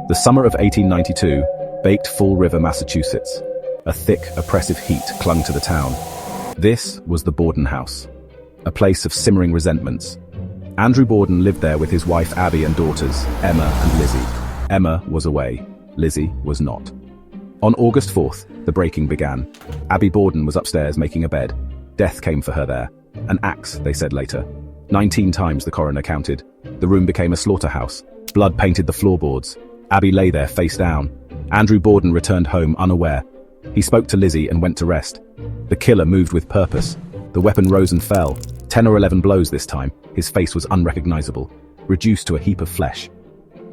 The summer of 1892 baked Fall River, Massachusetts. A thick, oppressive heat clung to the town. This was the Borden house, a place of simmering resentments. Andrew Borden lived there with his wife Abby and daughters, Emma and Lizzie. Emma was away. Lizzie was not. On August 4th, the breaking began. Abby Borden was upstairs making a bed. Death came for her there. An axe, they said later. 19 times the coroner counted. The room became a slaughterhouse. Blood painted the floorboards. Abby lay there face down. Andrew Borden returned home unaware. He spoke to Lizzie and went to rest. The killer moved with purpose. The weapon rose and fell. 10 or 11 blows this time. His face was unrecognizable, reduced to a heap of flesh.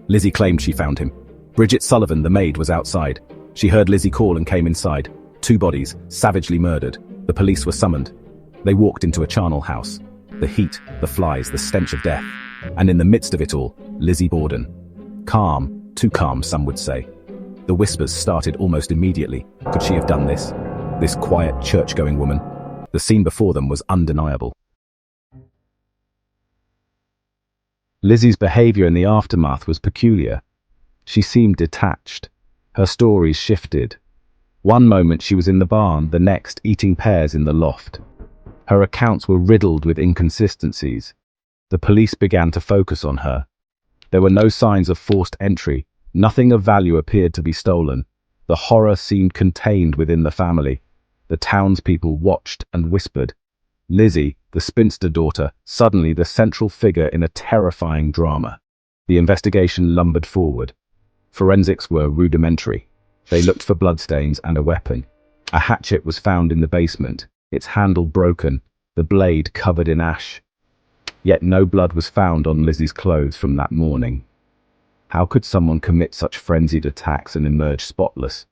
Lizzie claimed she found him. Bridget Sullivan, the maid, was outside. She heard Lizzie call and came inside. 2 bodies, savagely murdered. The police were summoned. They walked into a charnel house. The heat, the flies, the stench of death. And in the midst of it all, Lizzie Borden. Calm, too calm, some would say. The whispers started almost immediately. Could she have done this? This quiet, church-going woman? The scene before them was undeniable. Lizzie's behavior in the aftermath was peculiar. She seemed detached. Her stories shifted. One moment she was in the barn, the next eating pears in the loft. Her accounts were riddled with inconsistencies. The police began to focus on her. There were no signs of forced entry. Nothing of value appeared to be stolen. The horror seemed contained within the family. The townspeople watched and whispered. Lizzie, the spinster daughter, suddenly the central figure in a terrifying drama. The investigation lumbered forward. Forensics were rudimentary. They looked for bloodstains and a weapon. A hatchet was found in the basement, its handle broken, the blade covered in ash. Yet no blood was found on Lizzie's clothes from that morning. How could someone commit such frenzied attacks and emerge spotless?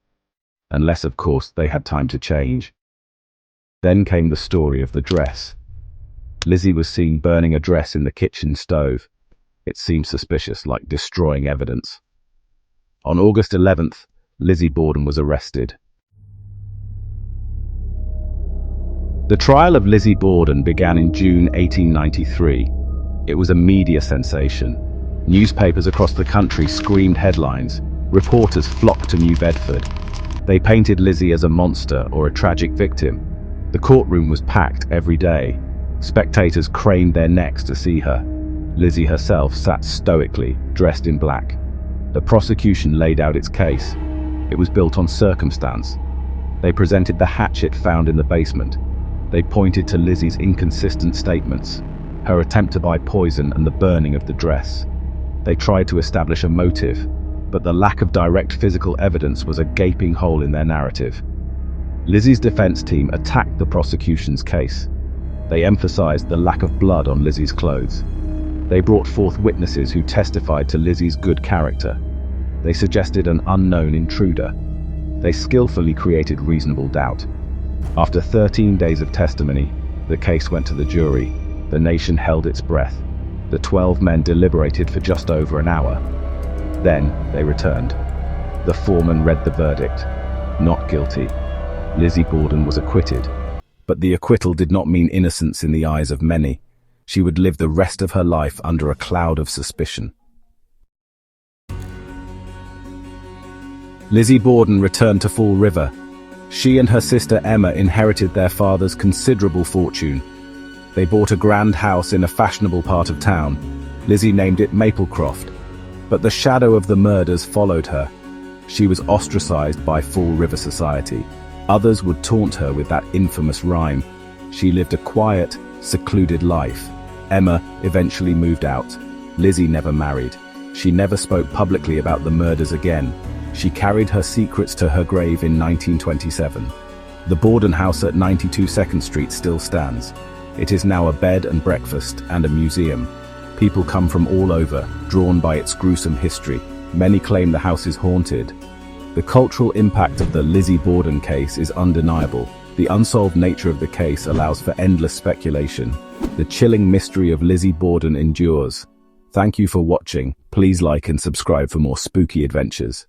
Unless, of course, they had time to change. Then came the story of the dress. Lizzie was seen burning a dress in the kitchen stove. It seemed suspicious, like destroying evidence. On August 11th, Lizzie Borden was arrested. The trial of Lizzie Borden began in June 1893. It was a media sensation. Newspapers across the country screamed headlines. Reporters flocked to New Bedford. They painted Lizzie as a monster or a tragic victim. The courtroom was packed every day. Spectators craned their necks to see her. Lizzie herself sat stoically, dressed in black. The prosecution laid out its case. It was built on circumstance. They presented the hatchet found in the basement. They pointed to Lizzie's inconsistent statements, her attempt to buy poison and the burning of the dress. They tried to establish a motive, but the lack of direct physical evidence was a gaping hole in their narrative. Lizzie's defense team attacked the prosecution's case. They emphasized the lack of blood on Lizzie's clothes. They brought forth witnesses who testified to Lizzie's good character. They suggested an unknown intruder. They skillfully created reasonable doubt. After 13 days of testimony, the case went to the jury. The nation held its breath. The 12 men deliberated for just over an hour. Then they returned. The foreman read the verdict. Not guilty. Lizzie Borden was acquitted. But the acquittal did not mean innocence in the eyes of many. She would live the rest of her life under a cloud of suspicion. Lizzie Borden returned to Fall River. She and her sister Emma inherited their father's considerable fortune. They bought a grand house in a fashionable part of town. Lizzie named it Maplecroft. But the shadow of the murders followed her. She was ostracized by Fall River society. Others would taunt her with that infamous rhyme. She lived a quiet, secluded life. Emma eventually moved out. Lizzie never married. She never spoke publicly about the murders again. She carried her secrets to her grave in 1927. The Borden house at 92 2nd Street still stands. It is now a bed and breakfast and a museum. People come from all over, drawn by its gruesome history. Many claim the house is haunted. The cultural impact of the Lizzie Borden case is undeniable. The unsolved nature of the case allows for endless speculation. The chilling mystery of Lizzie Borden endures. Thank you for watching. Please like and subscribe for more spooky adventures.